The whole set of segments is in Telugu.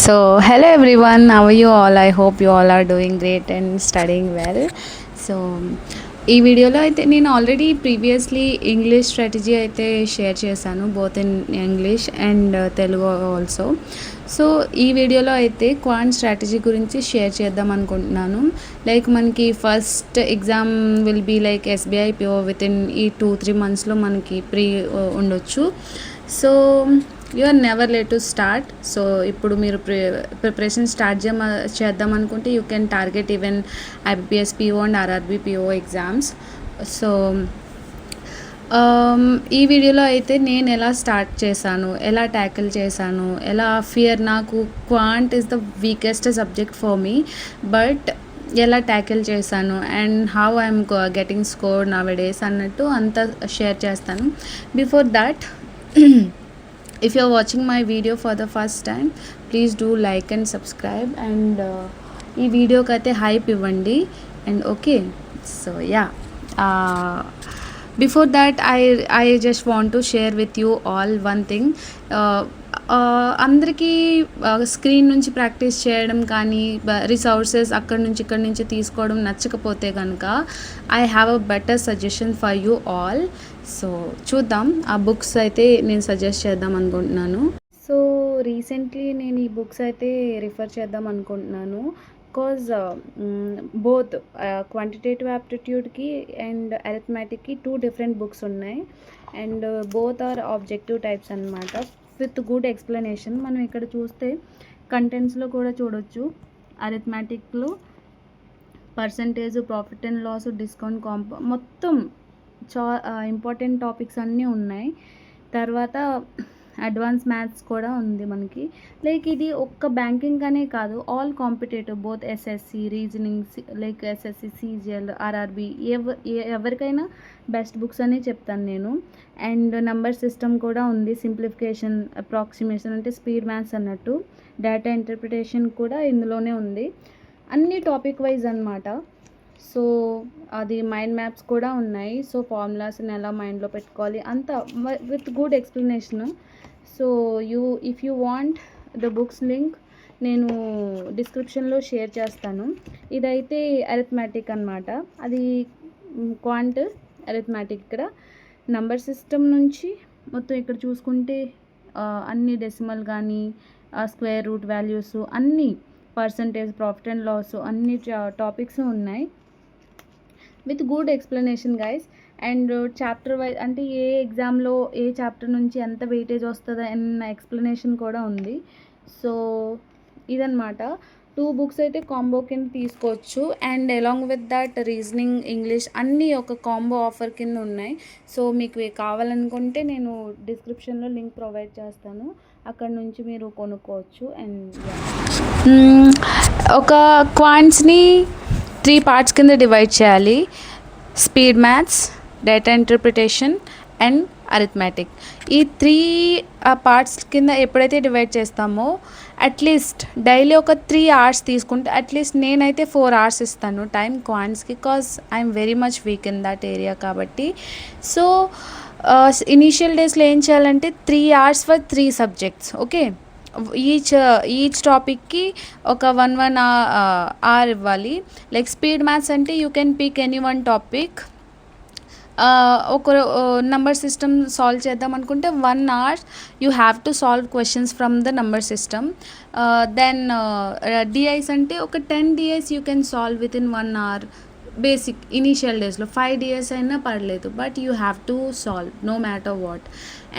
Hello everyone, how are you all? I hope you all are doing great and studying well. So, ఈ వీడియోలో అయితే నేను ఆల్రెడీ ప్రీవియస్లీ ఇంగ్లీష్ స్ట్రాటజీ అయితే షేర్ చేశాను, both in English and Telugu also. So ఈ వీడియోలో అయితే క్వాంట్ స్ట్రాటజీ గురించి షేర్ చేద్దాం అనుకుంటున్నాను. లైక్ మనకి first exam will be like SBI PO within ఈ 2-3 మంత్స్లో మనకి ఉండొచ్చు. So you are never late to start. So ఇప్పుడు మీరు ప్రిపరేషన్ స్టార్ట్ చేద్దాం అనుకుంటే you can target even IBPS PO and RRB PO exams. So ఈ వీడియోలో అయితే నేను ఎలా స్టార్ట్ చేశాను, ఎలా ట్యాకిల్ చేశాను, ఎలా నాకు quant is the weakest subject for me, but ఎలా ట్యాకిల్ చేశాను and how I'm getting score now days అన్నట్టు అంతా షేర్ చేస్తాను. Before that, if you're watching my video for the first time, please do like and subscribe and ఈ వీడియోకి అయితే హైప్ ఇవ్వండి and okay. So yeah, before that I just want to share with you all one thing. అందరికీ స్క్రీన్ నుంచి ప్రాక్టీస్ చేయడం కానీ రిసోర్సెస్ అక్కడి నుంచి ఇక్కడి నుంచి తీసుకోవడం నచ్చకపోతే కనుక I have a better suggestion for you all. So చూద్దాం, ఆ బుక్స్ అయితే నేను సజెస్ట్ చేద్దాం అనుకుంటున్నాను. సో రీసెంట్లీ నేను ఈ బుక్స్ అయితే రిఫర్ చేద్దాం అనుకుంటున్నాను. బికాజ్ బోత్ క్వాంటిటేటివ్ యాప్టిట్యూడ్కి అండ్ అరిథమెటిక్కి 2 డిఫరెంట్ బుక్స్ ఉన్నాయి and both are objective types అన్నమాట, విత్ గుడ్ ఎక్స్ప్లెనేషన్. మనం ఇక్కడ చూస్తే కంటెంట్స్లో కూడా చూడొచ్చు. అరిథమెటిక్లో percentage, profit and loss, discount, మొత్తం ఇంపార్టెంట్ టాపిక్స్ అన్నీ ఉన్నాయి. తర్వాత అడ్వాన్స్ మ్యాథ్స్ కూడా ఉంది మనకి. లైక్ ఇది ఒక్క బ్యాంకింగ్ అనే కాదు, all competitive, both SSC, reasoning, like SSC, CGL, RRB, ఎవరికైనా బెస్ట్ బుక్స్ అని చెప్తాను నేను. అండ్ నంబర్ సిస్టమ్ కూడా ఉంది, సింప్లిఫికేషన్, అప్రాక్సిమేషన్ అంటే స్పీడ్ మ్యాథ్స్ అన్నట్టు, డేటా ఇంటర్ప్రిటేషన్ కూడా ఇందులోనే ఉంది. అన్ని టాపిక్ వైజ్ అన్నమాట. సో అది మైండ్ మ్యాప్స్ కూడా ఉన్నాయి. సో ఫార్ములాస్ని ఎలా మైండ్లో పెట్టుకోవాలి అంతా with good explanation. So if you want the books link నేను డిస్క్రిప్షన్లో షేర్ చేస్తాను. ఇదైతే అరిథమెటిక్ అన్నమాట, అది క్వాంట్ అరిథమెటిక్. ఇక్కడ నంబర్ సిస్టమ్ నుంచి మొత్తం ఇక్కడ చూసుకుంటే అన్ని డెసిమల్ కానీ స్క్వేర్ రూట్ వాల్యూస్ అన్నీ, పర్సంటేజ్, ప్రాఫిట్ అండ్ లాస్, అన్ని టాపిక్స్ ఉన్నాయి with good explanation guys. And chapter wise అంటే ఏ ఎగ్జామ్లో ఏ చాప్టర్ నుంచి ఎంత వెయిటేజ్ వస్తుందో అన్న ఎక్స్ప్లెనేషన్ కూడా ఉంది. సో ఇదన్నమాట. 2 బుక్స్ అయితే కాంబో కింద తీసుకోవచ్చు and along with that reasoning, English అన్నీ ఒక కాంబో ఆఫర్ కింద ఉన్నాయి. సో మీకు కావాలనుకుంటే నేను డిస్క్రిప్షన్లో లింక్ ప్రొవైడ్ చేస్తాను, అక్కడ నుంచి మీరు కొనుక్కోవచ్చు. అండ్ ఒక క్వాంట్స్ని 3 పార్ట్స్ కింద డివైడ్ చేయాలి: speed maths, data interpretation and arithmetic. ఈ 3 పార్ట్స్ కింద ఎప్పుడైతే డివైడ్ చేస్తామో అట్లీస్ట్ డైలీ ఒక 3 hours తీసుకుంటే, అట్లీస్ట్ నేనైతే 4 hours ఇస్తాను టైం క్వాంట్స్కి, because I'm very much weak in that area కాబట్టి. సో ఇనీషియల్ డేస్లో ఏం చేయాలంటే 3 hours for 3 subjects. Okay, each టాపిక్కి ఒక 1 hour ఇవ్వాలి. లైక్ స్పీడ్ మ్యాథ్స్ అంటే you can pick any one topic. ఒక నంబర్ సిస్టమ్ సాల్వ్ చేద్దాం అనుకుంటే 1 hour you have to solve questions from the number system. Then DIs అంటే ఒక 10 DIs you can solve with in 1 hour. Basic initial డేస్లో 5 DIs అయినా పర్లేదు, but you have to solve no matter what.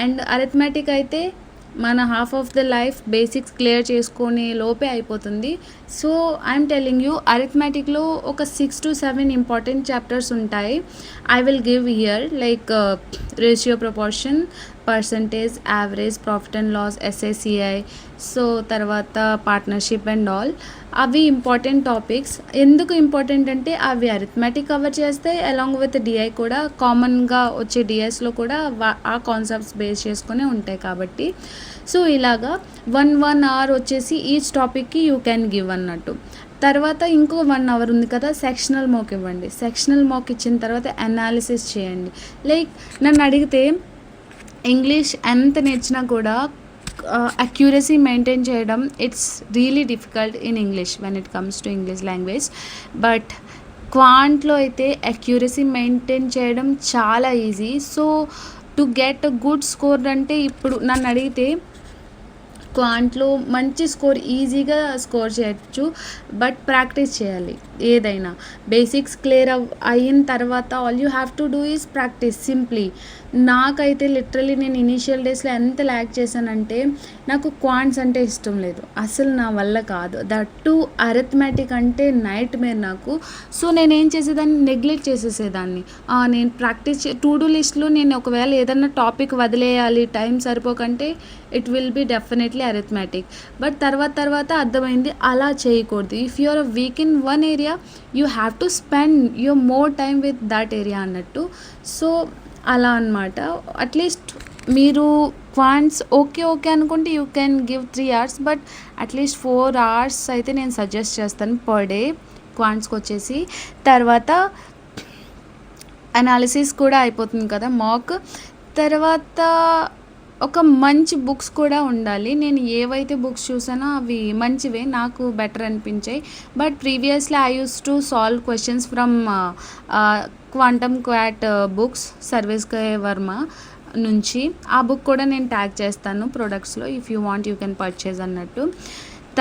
And arithmetic అయితే మన half of the life basics clear చేసుకునే లోపే అయిపోతుంది. సో ఐఎమ్ టెల్లింగ్ యూ, అరిథమెటిక్లో ఒక 6 to 7 ఇంపార్టెంట్ చాప్టర్స్ ఉంటాయి. I will give here like ratio, proportion, percentage, average, profit and loss, SICI, so తర్వాత పార్ట్నర్షిప్ అండ్ ఆల్. అవి ఇంపార్టెంట్ టాపిక్స్. ఎందుకు ఇంపార్టెంట్ అంటే అవి అరిథమెటిక్ కవర్ చేస్తే అలాంగ్ విత్ డిఐ కూడా, కామన్గా వచ్చే డిఎస్లో కూడా ఆ కాన్సెప్ట్స్ బేస్ చేసుకునే ఉంటాయి కాబట్టి. సో ఇలాగా 1 hour వచ్చేసి ఈచ్ టాపిక్కి యూ క్యాన్ గివ్ అన్నట్టు. తర్వాత ఇంకో 1 hour ఉంది కదా, సెక్షనల్ మోక్ ఇవ్వండి. సెక్షనల్ మోక్ ఇచ్చిన తర్వాత అనాలిసిస్ చేయండి. లైక్ నన్ను అడిగితే ఇంగ్లీష్ ఎంత నేర్చినా కూడా అక్యురసీ మెయింటైన్ చేయడం it's really difficult in English when it comes to English language. But క్వాంట్లో అయితే అక్యురసీ మెయింటైన్ చేయడం చాలా easy. So to get a good score అంటే ఇప్పుడు నన్ను అడిగితే క్వాంట్లో మంచి స్కోర్ ఈజీగా స్కోర్ చేయొచ్చు, బట్ ప్రాక్టీస్ చేయాలి. ఏదైనా బేసిక్స్ క్లియర్ అయిన తర్వాత all you have to do is practice simply. నాకైతే లిటరలీ నేను ఇనీషియల్ డేస్లో ఎంత ల్యాక్ చేశానంటే, నాకు క్వాంట్స్ అంటే ఇష్టం లేదు, అసలు నా వల్ల కాదు. దట్ టు అరిథమెటిక్ అంటే నైట్ మేర్ నాకు. సో నేనేం చేసేదాన్ని, నెగ్లెక్ట్ చేసేసేదాన్ని. నేను ప్రాక్టీస్ టు డూ లిస్ట్లో నేను ఒకవేళ ఏదన్నా టాపిక్ వదిలేయాలి టైం సరిపోకంటే it will be definitely arithmetic. But తర్వాత అర్థమైంది అలా చేయకూడదు. If you are a weak in one area you have to spend your more time with that area అన్నట్టు. సో అలా అనమాట. అట్లీస్ట్ మీరు క్వాంట్స్ ఓకే అనుకుంటే you can give 3 hours, but at least 4 hours అయితే నేను సజెస్ట్ చేస్తాను పర్ డే క్వాంట్స్కి వచ్చేసి. తర్వాత అనాలిసిస్ కూడా అయిపోతుంది కదా మాక్. తర్వాత ఒక మంచి బుక్స్ కూడా ఉండాలి. నేను ఏవైతే బుక్స్ చూసానో అవి మంచివే, నాకు బెటర్ అనిపించాయి. But previously I use to solve questions from quantum CAT books Sarvesh K Verma నుంచి. ఆ బుక్ కూడా నేను ట్యాగ్ చేస్తాను ప్రొడక్ట్స్లో. If you want you can purchase అన్నట్టు.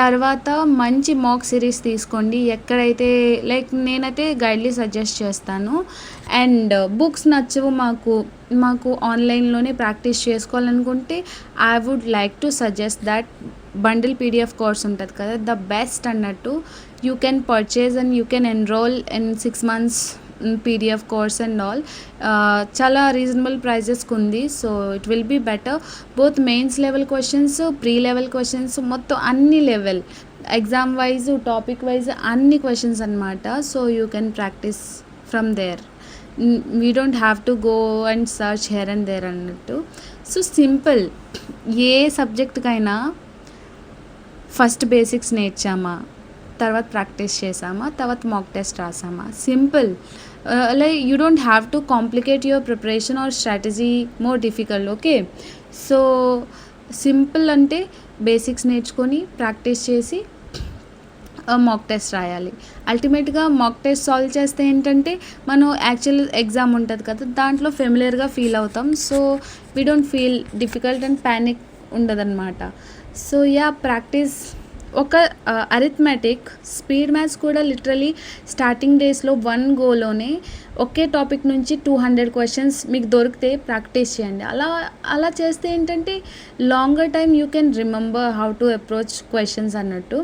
తర్వాత మంచి మాక్ సిరీస్ తీసుకోండి. ఎక్కడైతే లైక్ నేనైతే గైడ్లీ సజెస్ట్ చేస్తాను. అండ్ బుక్స్ నచ్చవు మాకు ఆన్లైన్లోనే ప్రాక్టీస్ చేసుకోవాలనుకుంటే I would like to suggest that bundle PDF course ఉంటుంది కదా, ద బెస్ట్ అన్నట్టు. You can purchase and you can enroll in 6 months PDF course and all. చాలా రీజనబుల్ ప్రైజెస్కి ఉంది. So it will be better. Both mains level questions, pre level questions, మొత్తం అన్ని level exam wise topic wise అన్ని క్వశ్చన్స్ అనమాట. So you can practice from there. We don't have to go and search here and there అన్నట్టు. So simple. ఏ సబ్జెక్ట్కైనా ఫస్ట్ బేసిక్స్ నేర్చామా, తర్వాత ప్రాక్టీస్ చేసామా, తర్వాత మాక్ టెస్ట్ రాసామా, simple. Like you don't have to complicate your preparation or strategy more difficult. Okay, so simple అంటే బేసిక్స్ నేర్చుకొని ప్రాక్టీస్ చేసి మాక్ టెస్ట్ రాయాలి. అల్టిమేట్గా మాక్ టెస్ట్ సాల్వ్ చేస్తే ఏంటంటే మనం యాక్చువల్ ఎగ్జామ్ ఉంటుంది కదా, దాంట్లో ఫెమిలియర్గా ఫీల్ అవుతాం. So we don't feel difficult and panic ఉండదన్నమాట. So yeah, practice. ఒక అరిథమెటిక్, స్పీడ్ మ్యాథ్స్ కూడా లిటరలీ స్టార్టింగ్ డేస్లో 1 goలోనే ఒకే టాపిక్ నుంచి 200 questions మీకు దొరికితే ప్రాక్టీస్ చేయండి. అలా చేస్తే ఏంటంటే longer time you can remember how to approach questions అన్నట్టు.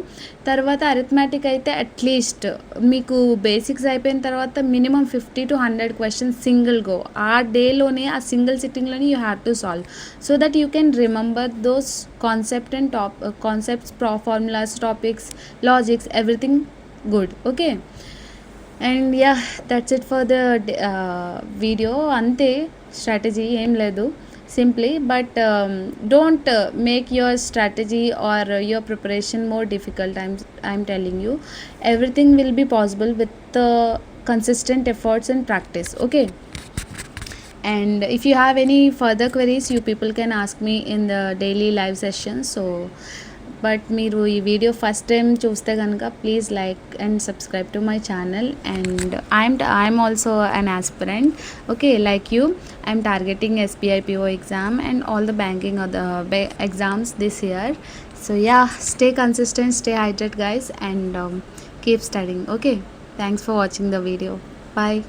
తర్వాత అరిథమెటిక్ అయితే అట్లీస్ట్ మీకు బేసిక్స్ అయిపోయిన తర్వాత minimum 50 to 100 questions single go, ఆ డేలోనే ఆ సింగిల్ సిట్టింగ్లోనే you have to solve, so that you can remember those concept and concepts, formulas, topics, logics, everything good. Okay, and yeah, that's it for the video. అంతే, స్ట్రాటజీ ఏం లేదు, simply. But don't make your strategy are your preparation more difficult. I'm telling you, everything will be possible with the consistent efforts and practice. Okay, and if you have any further queries, you people can ask me in the daily live sessions. So but మీరు ఈ వీడియో ఫస్ట్ టైం చూస్తే కనుక please like and subscribe to my channel. And I'm also an aspirant. Okay, like you, I'm targeting SBI PO exam and all the banking or the exams this year. So yeah, stay consistent, stay hydrated guys, and keep studying. Okay, thanks for watching the video. Bye.